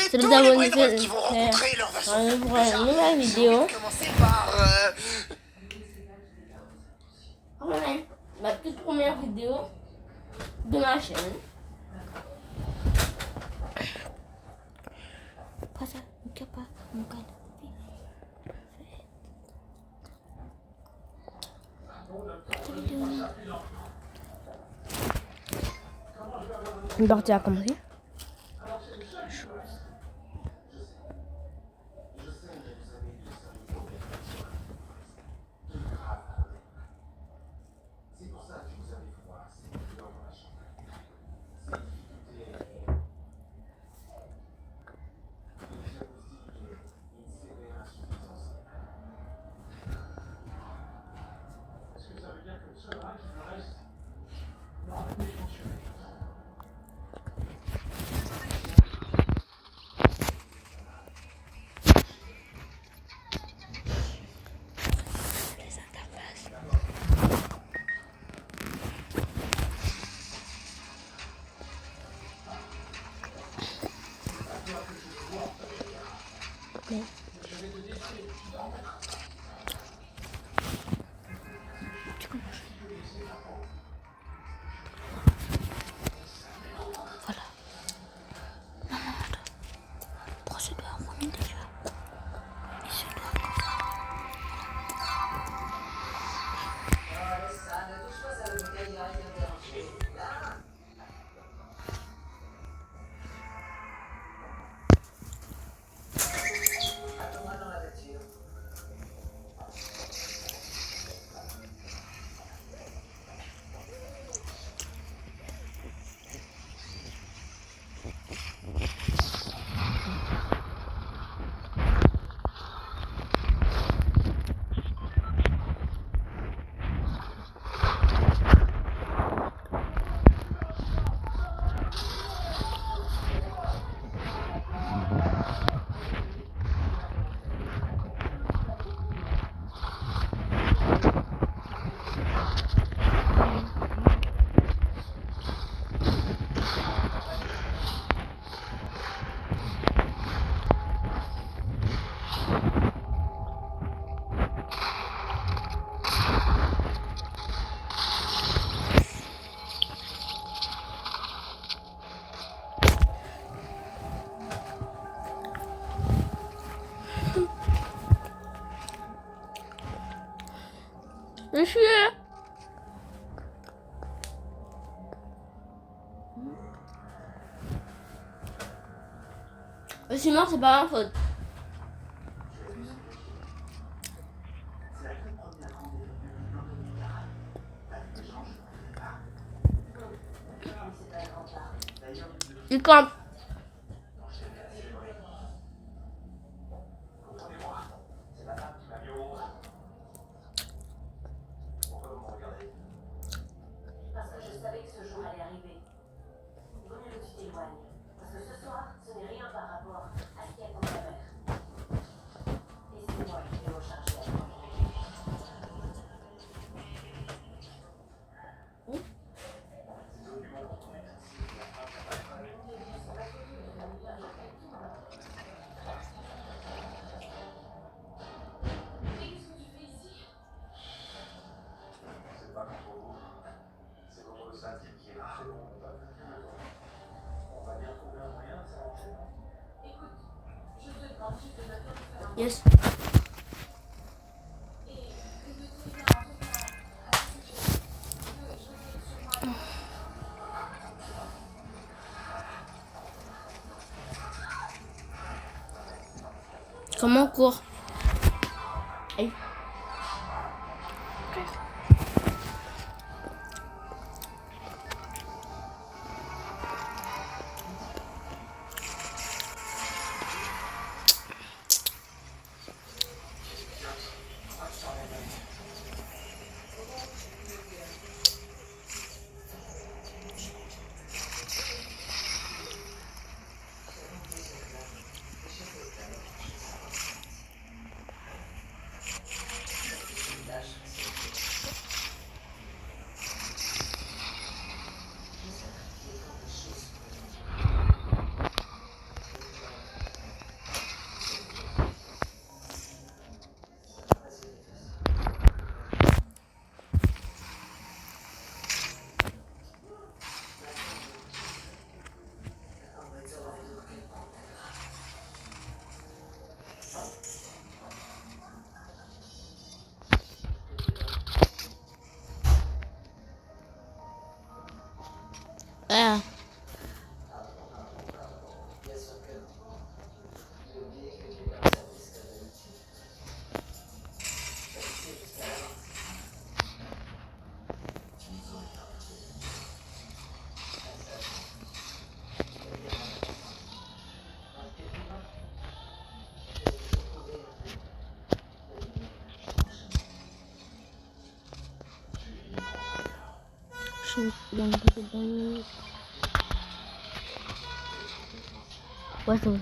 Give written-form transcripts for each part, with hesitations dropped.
C'est tous les brainrot qui vont rencontrer leur version pour une nouvelle vidéo. Commencer par... Ma toute première vidéo de ma chaîne. Pas ça, pas mon canapé. Une partie a commencé. Mais... Voilà. Maman, attends. Procédure à déjà. Il se doit. Monsieur. Sinon, c'est pas ma faute. Il campe. Yes. Comment on court? Aïe. Ouais, ça va.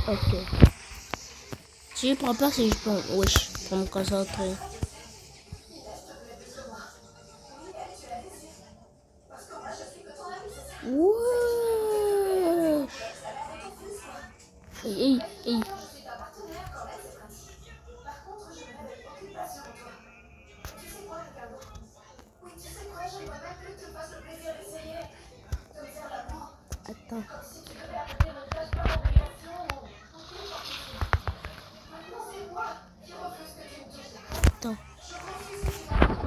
Ok. Si je prends pas, si je prends. Wesh, pour me concentrer. Wesh. Hey. Attends.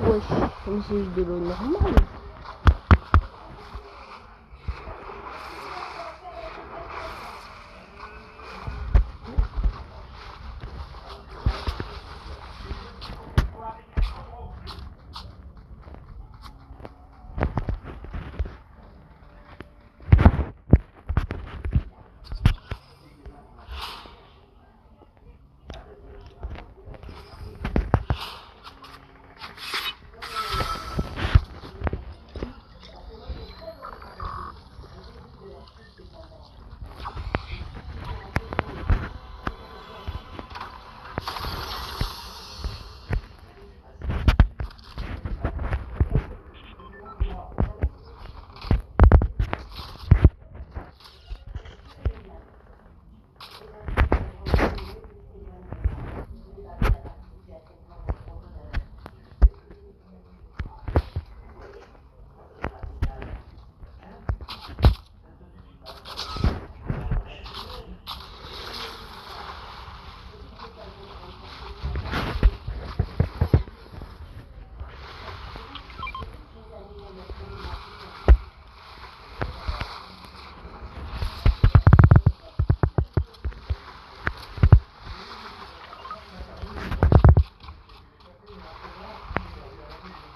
Wesh, comme si c'est de l'eau normale.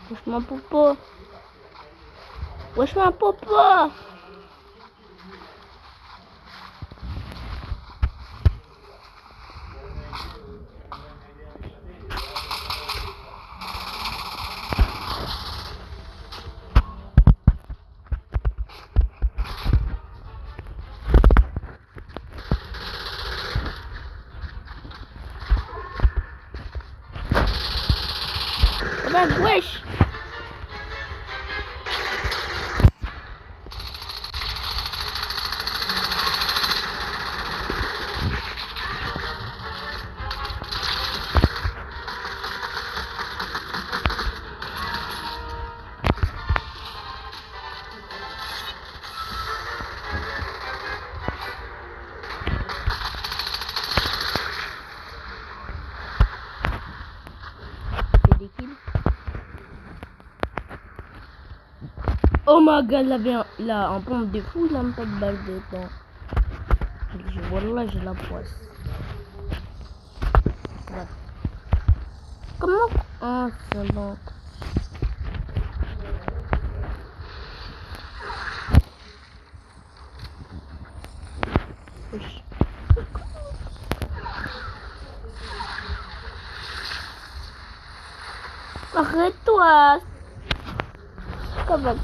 Wesh, ma popo. Wesh, ma popo. Wesh. Oh my god, là, en pompe de fou, il a même pas de balle dedans. Voilà, j'ai la poisse. Voilà. Comment? Ah, c'est bon. Wesh. Arrête-toi. Comment?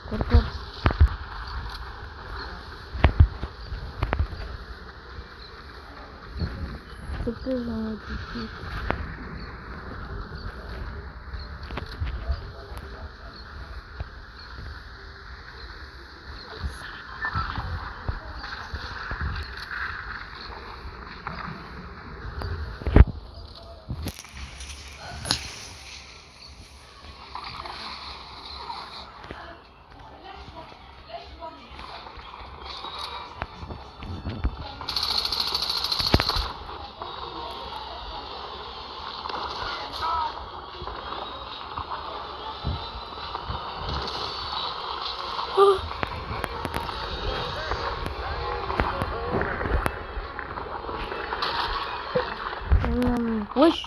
Cours. C'est plus dans la petite. Wesh.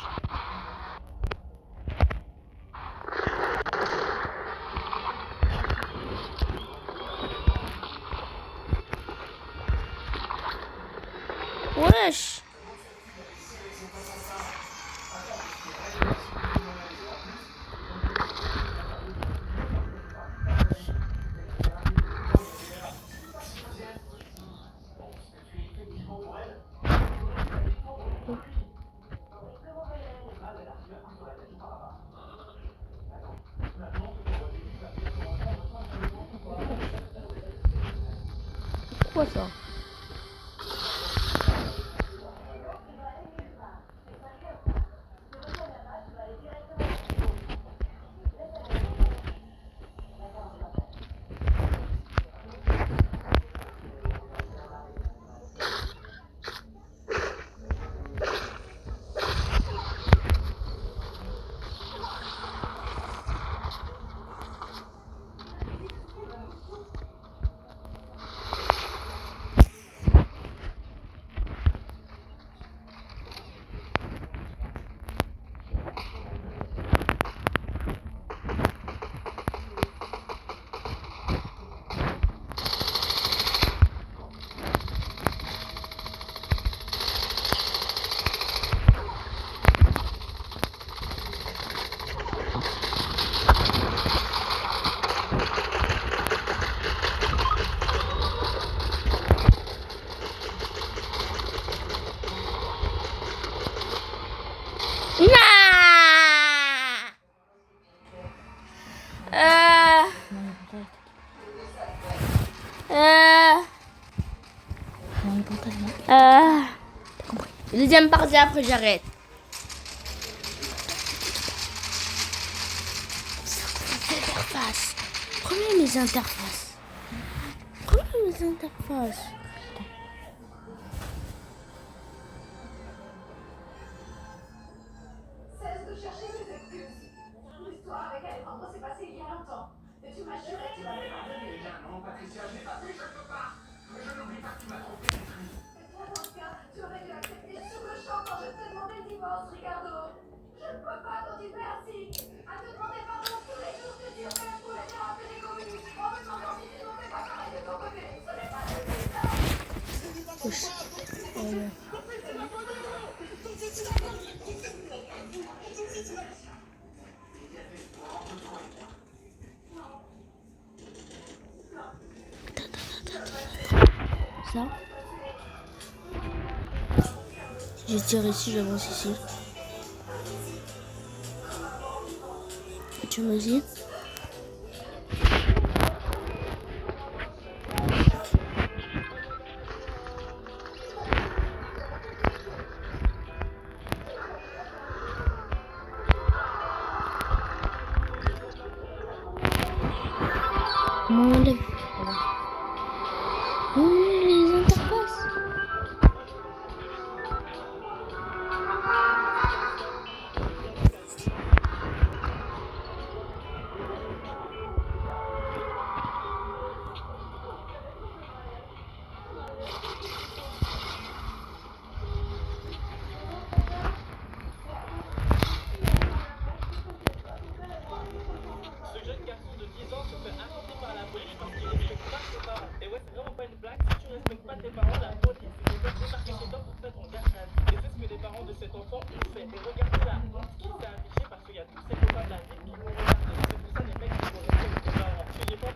Wesh. Quoi ça? Deuxième partie, après j'arrête. Interfaces. Prenez mes interfaces. Cesse de chercher des excuses. L'histoire avec Alejandro s'est passée il y a longtemps. Et tu m'as juré que tu m'avais pardonné. Non, Patricia, je n'ai pas pu, je ne peux pas. Mais je n'oublie pas que tu m'as trompé. Et toi, dans ce cas, tu aurais dû accepter sur le champ quand je t'ai demandé le divorce, Ricardo. Je ne peux pas t'en dire merci. À te demander pardon tous les jours que tu fais pour les gens appelés communistes. En me demandant si tu n'en fais pas pareil de ton côté. Ce n'est pas nécessaire. Ça. Je tire ici, j'avance ici. Tu me dis? On enlève. On enlève les interfaces. cet enfant il fait. Mais regardez la honte qui s'est affichée parce qu'il y a tous ces copains de la ville qui vont regarder. C'est pour ça les mecs qui vont rester aux parents. Tu sais pas.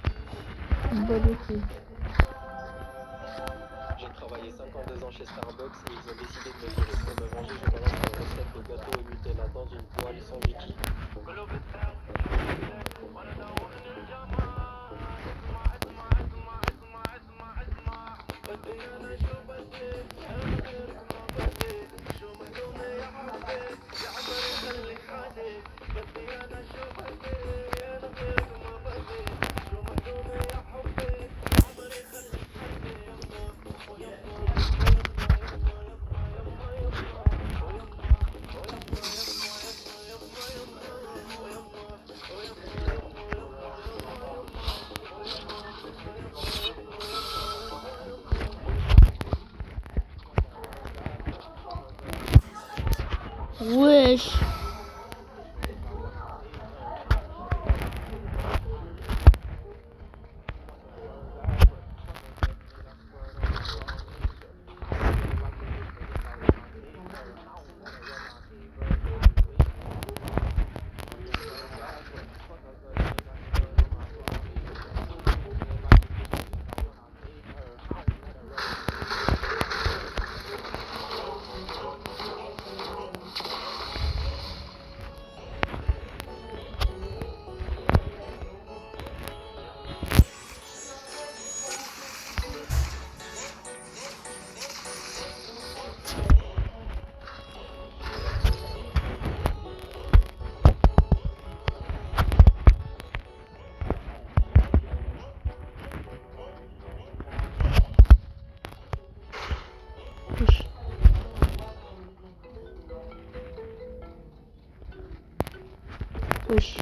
J'ai travaillé 52 ans chez Starbucks et ils ont décidé de me virer. Pour me venger, je balance une recette de gâteau au Nutella dans une poêle sans Vicky. Wesh. Wesh.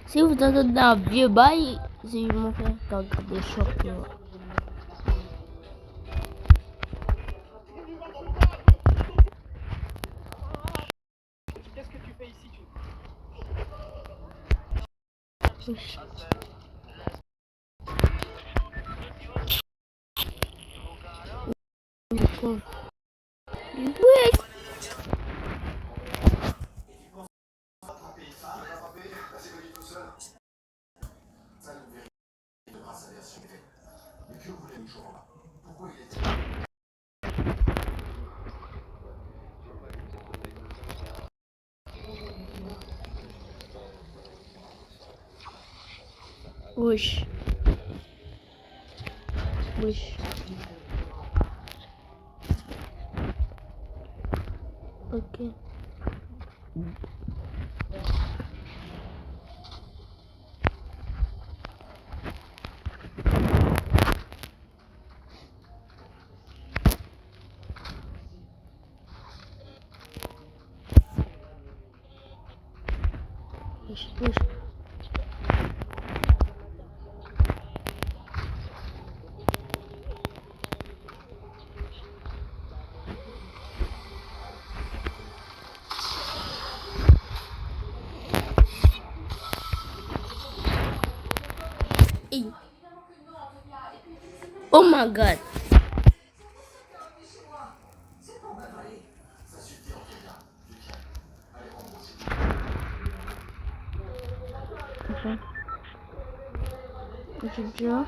Si vous entendez un vieux bail, c'est mon frère qui regarde des shorts. Qu'est-ce que tu fais ici tu... Wesh. Wesh. Wesh. Wesh. Ok. Wesh, wesh. Hey. Oh my god. J'ai déjà.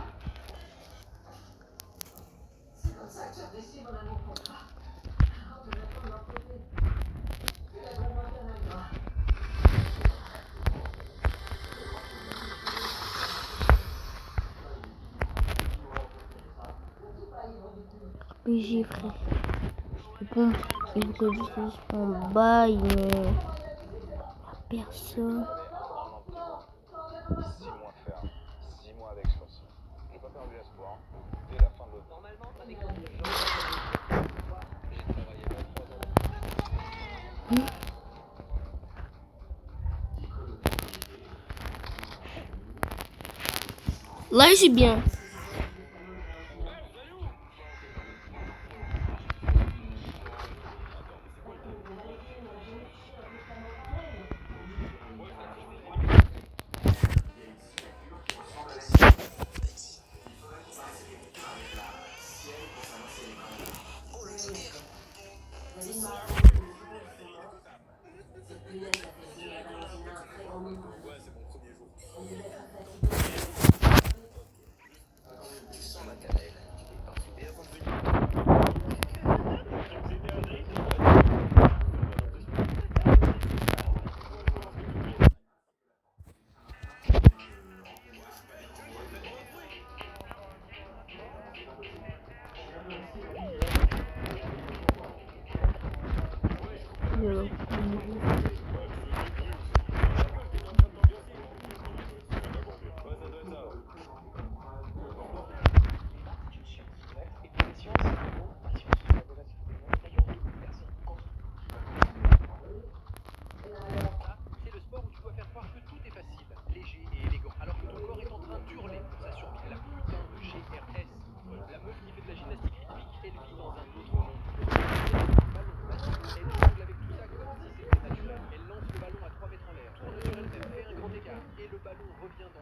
PJ frère. C'est bon, il faut que je fasse un bail, mais personne. 6 mois ferme, 6 mois avec sursis. J'ai pas perdu espoir. Dès la fin de l'automne. Normalement, t'as des j'ai travaillé 23 ans. Là, j'ai bien.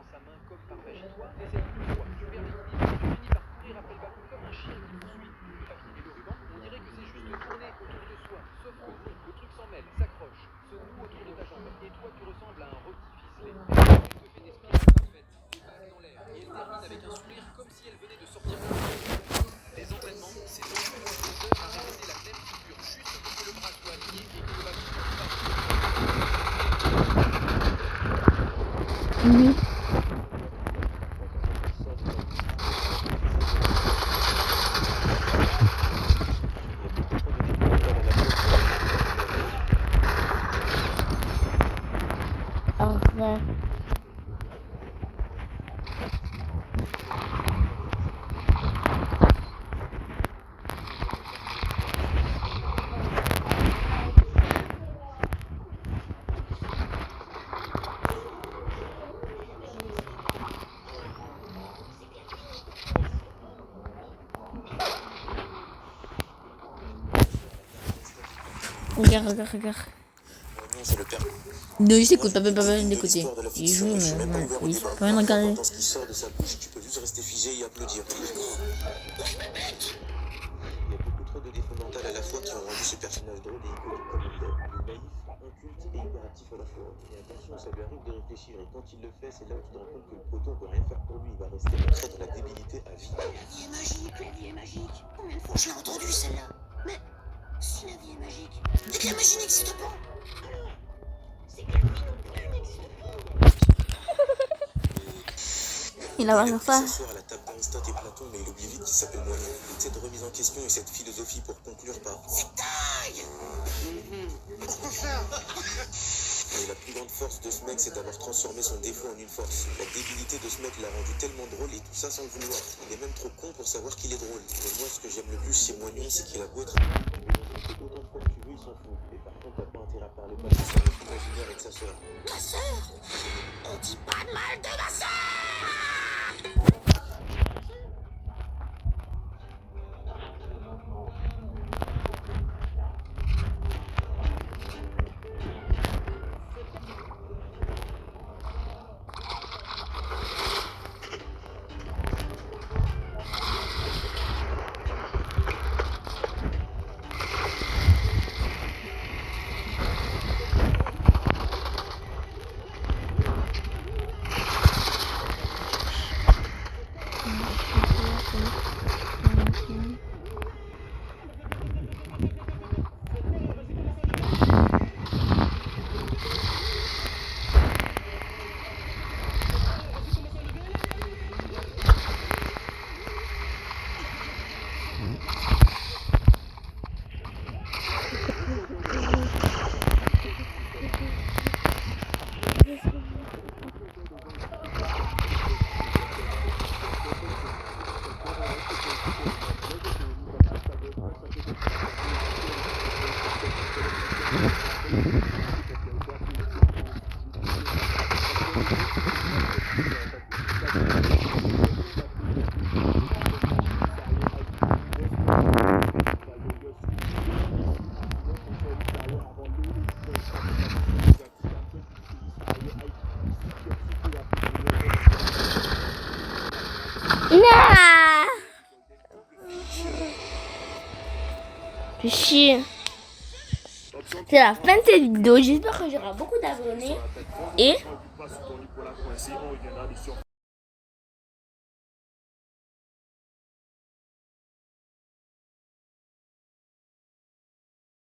dans sa main comme par magie. Toi, t'essayes une fois, tu perds l'équilibre, tu finis par courir après le ballon comme un chien qui poursuit. Le papier et le ruban, on dirait que c'est juste tourner autour de soi. Sauf que non, le truc s'en mêle, s'accroche, se noue autour de ta jambe. Et toi, tu ressembles à un rôti ficelé. Elle te fait des spirales parfaites, des vagues dans l'air. Et elle termine avec un sourire comme si elle venait de sortir d'un film. Les entraînements, c'est donc une heure à répéter la même figure, juste pour que le bras soit aligné et que le ballon ne passe pas. Oui. Arrête. Regarde. C'est le père. Non, il s'écoute, pas d'écouter. Il joue, mais non, il faut rien regarder. Ce qui sort de sa bouche, tu peux juste rester figé et applaudir. Il y a beaucoup trop de défauts mentaux à la fois qui ont rendu ce personnage drôle et iconique comme il est. Il est naïf, inculte et hyperactif à la fois. Et attention, ça lui arrive de réfléchir et quand il le fait, c'est là où tu te rends compte que le poteau peut rien faire pour lui. Il va rester ancré dans la débilité à vie. La vie est magique. Combien de fois je l'ai entendue celle-là? Mais si la vie est magique, c'est que la magie n'existe pas. Alors, c'est que la vie non plus n'existe pas. Il a Il pas a ça. pu s'asseoir à la table d'Aristote et Platon, mais il oublie vite qu'il s'appelle Moignon. Cette remise en question et cette philosophie pour conclure par Taille. mais la plus grande force de ce mec, c'est d'avoir transformé son défaut en une force. La débilité de ce mec l'a rendu tellement drôle et tout ça sans le vouloir. Il est même trop con pour savoir qu'il est drôle. Mais moi, ce que j'aime le plus chez Moignon, c'est qu'il a beau être... Autant de fois que tu veux, il s'en fout. Et par contre, t'as pas intérêt à parler pas de son imaginaire avec sa sœur. Ma sœur, on dit pas de mal de ma sœur. Non. Fais chier. C'est la fin de cette vidéo. J'espère que j'aurai beaucoup d'abonnés. Et